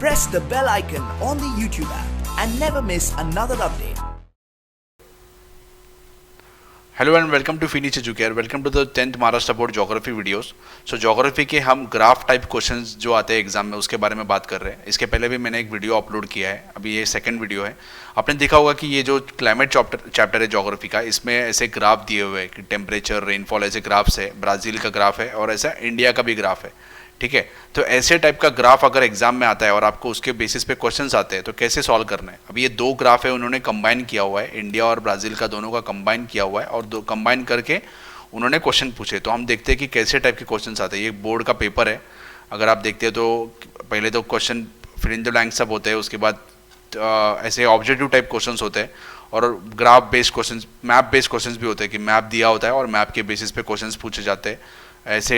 press the bell icon on the YouTube app and never miss another update. Hello and welcome to Finish Educare. Welcome to the 10th Maharashtra board geography videos. So geography के हम graph type questions जो आते हैं exam में उसके बारे में बात कर रहे हैं। इसके पहले भी मैंने एक वीडियो अपलोड किया है, अभी ये सेकंड वीडियो है। आपने देखा होगा कि ये जो क्लाइमेट चैप्टर है ज्योग्राफी का, इसमें ऐसे ग्राफ दिए हुए हैं कि टेम्परेचर, रेनफॉल, ऐसे ग्राफ्स है। ब्राज़ील का ग्राफ है और ऐसा इंडिया का भी ग्राफ है, ठीक है। तो ऐसे टाइप का ग्राफ अगर एग्जाम में आता है और आपको उसके बेसिस पे क्वेश्चंस आते हैं तो कैसे सॉल्व करना है। अभी ये दो ग्राफ है, उन्होंने कंबाइन किया हुआ है, इंडिया और ब्राज़ील का दोनों का कंबाइन किया हुआ है और दो कंबाइन करके उन्होंने क्वेश्चन पूछे। तो हम देखते हैं कि कैसे टाइप के क्वेश्चंस आते हैं। ये बोर्ड का पेपर है, अगर आप देखते हैं तो पहले तो question fill in the blank सब होते हैं, उसके बाद ऐसे ऑब्जेक्टिव टाइप क्वेश्चन होते हैं और graph based question, map based question भी होते हैं कि मैप दिया होता है और मैप के बेसिस पे क्वेश्चन पूछे जाते हैं। ऐसे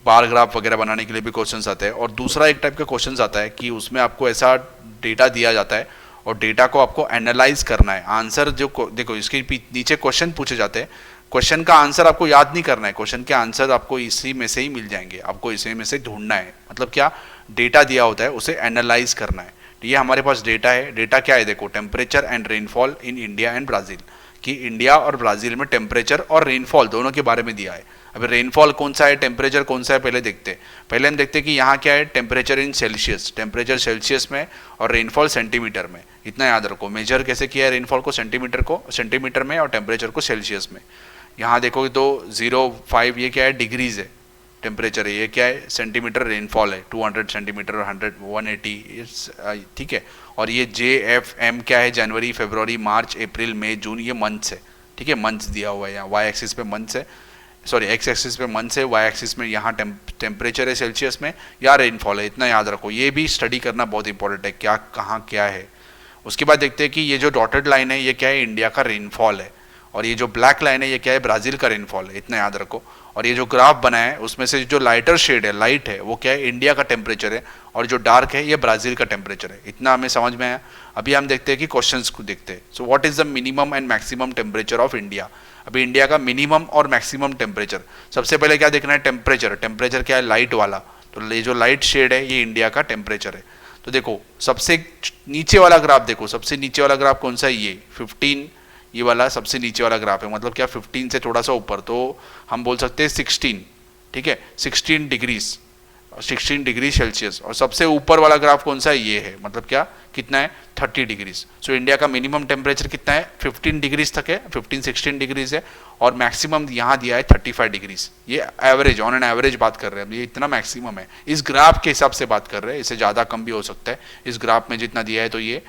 बार ग्राफ वगैरह बनाने के लिए भी क्वेश्चंस आते हैं। और दूसरा एक टाइप का क्वेश्चंस आता है कि उसमें आपको ऐसा डेटा दिया जाता है और डेटा को आपको एनालाइज करना है। आंसर जो देखो इसके नीचे क्वेश्चन पूछे जाते हैं, क्वेश्चन का आंसर आपको याद नहीं करना है, क्वेश्चन के आंसर आपको इसी में से ही मिल जाएंगे, आपको इसी में से ढूंढना है। मतलब क्या, डेटा दिया होता है उसे एनालाइज करना है। ये हमारे पास डेटा है। डेटा क्या है, देखो temperature and rainfall in India and Brazil, कि इंडिया और ब्राज़ील में टेम्परेचर और रेनफॉल दोनों के बारे में दिया है। अभी रेनफॉल कौन सा है, टेम्परेचर कौन सा है, पहले देखते हैं। पहले हम देखते हैं कि यहाँ क्या है, temperature in Celsius, temperature Celsius में और रेनफॉल सेंटीमीटर में। इतना याद रखो, मेजर कैसे किया है रेनफॉल को, सेंटीमीटर में और टेम्परेचर को सेल्सियस में। यहाँ देखोगे तो 0.5 ये क्या है, डिग्रीज है टेम्परेचर है, ये क्या है सेंटीमीटर, रेनफॉल है 200 सेंटीमीटर और 180, ठीक है। और ये JFM क्या है, जनवरी, फरवरी, मार्च, अप्रैल, मई, जून, ये मंथ्स है, ठीक है। मंथ्स दिया हुआ है यहाँ, वाई एक्सिस पे मंथ्स है, सॉरी एक्स एक्सिस पे मंथ्स है, वाई एक्सिस में यहाँ टेम्परेचर है सेल्सियस में या रेनफॉल है। इतना याद रखो, ये भी स्टडी करना बहुत इंपॉर्टेंट है, क्या कहाँ क्या है। उसके बाद देखते हैं कि ये जो डॉटेड लाइन है ये क्या है, इंडिया का रेनफॉल है, और ये जो ब्लैक लाइन है ये क्या है, ब्राज़ील का रेनफॉल है। इतना याद रखो। और ये जो ग्राफ बना है उसमें से जो लाइटर शेड है, लाइट है, वो क्या है, इंडिया का टेम्परेचर है, और जो डार्क है ये ब्राज़ील का टेम्परेचर है। इतना हमें समझ में आया। अभी हम देखते हैं कि क्वेश्चंस को देखते हैं। So what is the minimum and maximum temperature of India. अभी इंडिया का मिनिमम और मैक्सिमम टेम्परेचर, सबसे पहले क्या देखना है, टेम्परेचर। टेम्परेचर क्या है, लाइट वाला, तो ये जो लाइट शेड है ये इंडिया का टेम्परेचर है। तो देखो सबसे नीचे वाला ग्राफ देखो, सबसे नीचे वाला ग्राफ कौन सा है, ये 15, ये वाला सबसे नीचे वाला ग्राफ है। मतलब क्या, 15 से थोड़ा सा ऊपर, तो हम बोल सकते हैं 16, ठीक है, 16 डिग्रीज, 16 डिग्री सेल्सियस। और सबसे ऊपर वाला ग्राफ कौन सा है, ये है। मतलब क्या, कितना है, 30 डिग्रीज। सो इंडिया का मिनिमम टेम्परेचर कितना है, 15 डिग्रीज तक है, 15-16 डिग्रीज है, और मैक्सिमम यहाँ दिया है 35 डिग्रीज। ये एवरेज, ऑन एन एवरेज बात कर रहे हैं, ये इतना मैक्सिमम है। इस ग्राफ के हिसाब से बात कर रहे हैं, इससे ज़्यादा कम भी हो सकता है। इस ग्राफ में जितना दिया है तो ये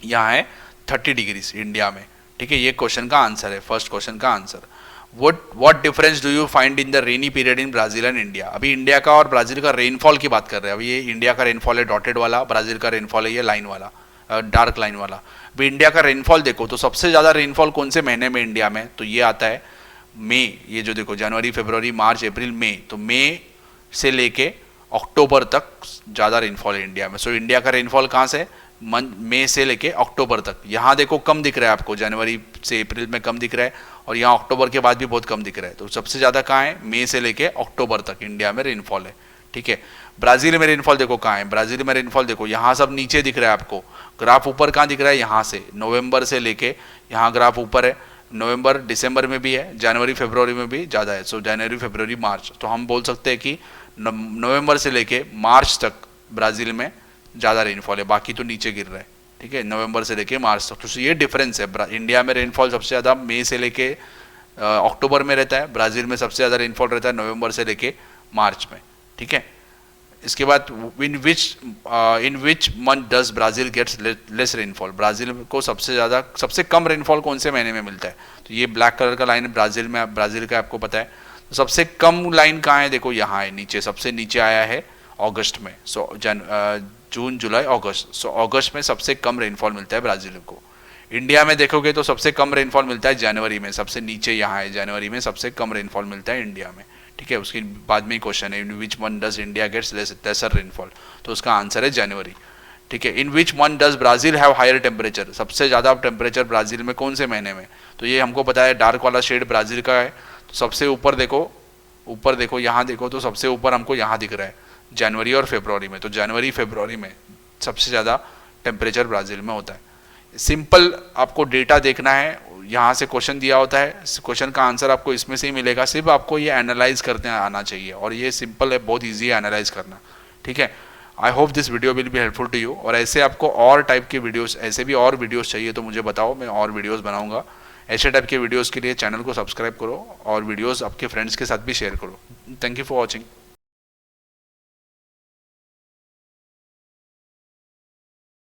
यहाँ है 30 डिग्रीज इंडिया में, ठीक है। ये क्वेश्चन का आंसर है, फर्स्ट क्वेश्चन का answer. What difference do you find in the rainy period in Brazil and India. अभी इंडिया का और ब्राज़ील का रेनफॉल की बात कर रहे हैं। अभी ये इंडिया का रेनफॉल है डॉटेड वाला, ब्राज़ील का रेनफॉल है ये लाइन वाला, डार्क लाइन वाला। अभी इंडिया का रेनफॉल देखो तो सबसे ज़्यादा रेनफॉल कौन से महीने में इंडिया में, तो ये आता है मई। ये जो देखो जनवरी, फरवरी, मार्च, अप्रैल, मई, तो मई से लेके अक्टूबर तक ज़्यादा रेनफॉल है इंडिया में। सो इंडिया का रेनफॉल कहाँ से, मई से लेके अक्टूबर तक। यहाँ देखो कम दिख रहा है आपको, जनवरी से अप्रैल में कम दिख रहा है, और यहाँ अक्टूबर के बाद भी बहुत कम दिख रहा है। तो सबसे ज़्यादा कहाँ है, मई से लेके अक्टूबर तक इंडिया में रेनफॉल है, ठीक है। ब्राज़ील में रेनफॉल देखो कहाँ है, ब्राज़ील में रेनफॉल देखो यहाँ सब नीचे दिख रहा है आपको, ग्राफ ऊपर कहाँ दिख रहा है, यहाँ से नवंबर से लेके यहाँ ग्राफ ऊपर है। नवंबर दिसंबर में भी है, जनवरी फरवरी में भी ज़्यादा है। सो जनवरी, फरवरी, मार्च, तो हम बोल सकते हैं कि नवंबर से लेके मार्च तक ब्राज़ील में ज़्यादा रेनफॉल है, बाकी तो नीचे गिर रहा है, ठीक है, नवंबर से लेके मार्च तक। तो ये डिफरेंस है। इंडिया में रेनफॉल सबसे ज़्यादा मई से लेके अक्टूबर में रहता है, ब्राज़ील में सबसे ज़्यादा रेनफॉल रहता है नवंबर से लेके मार्च में, ठीक है। इसके बाद in which month does Brazil gets less rainfall. Brazil को सबसे कम रेनफॉल कौन से महीने में मिलता है, तो ये ब्लैक कलर का लाइन ब्राज़ील में, ब्राज़ील का आपको पता है। तो सबसे कम लाइन कहाँ है, देखो यहाँ है नीचे, सबसे नीचे आया है अगस्त में। सो जून, जुलाई, अगस्त। सो अगस्त में सबसे कम रेनफॉल मिलता है ब्राज़ील को। इंडिया में देखोगे तो सबसे कम रेनफॉल मिलता है जनवरी में, सबसे नीचे यहाँ है, जनवरी में सबसे कम रेनफॉल मिलता है इंडिया में, ठीक है। उसके बाद में ही क्वेश्चन है, in which month does India gets lesser rainfall, तो उसका आंसर है जनवरी, ठीक है। In which month does Brazil have higher temperature, सबसे ज़्यादा टेम्परेचर ब्राज़ील में कौन से महीने में, तो ये हमको पता है, डार्क वाला शेड ब्राज़ील का है। तो सबसे ऊपर देखो यहाँ देखो तो सबसे ऊपर हमको यहाँ दिख रहा है जनवरी और फरवरी में। तो जनवरी फरवरी में सबसे ज़्यादा टेम्परेचर ब्राज़ील में होता है। सिंपल आपको डेटा देखना है, यहाँ से क्वेश्चन दिया होता है, क्वेश्चन का आंसर आपको इसमें से ही मिलेगा, सिर्फ आपको ये एनालाइज करते आना चाहिए और ये सिंपल है, बहुत ईजी है एनालाइज करना, ठीक है। I hope this video will be helpful to you. और ऐसे आपको और टाइप के वीडियोस, ऐसे भी और वीडियोस चाहिए तो मुझे बताओ, मैं और वीडियोस बनाऊंगा। ऐसे टाइप के वीडियोस के लिए चैनल को सब्सक्राइब करो और वीडियोस आपके फ्रेंड्स के साथ भी शेयर करो। Thank you for watching.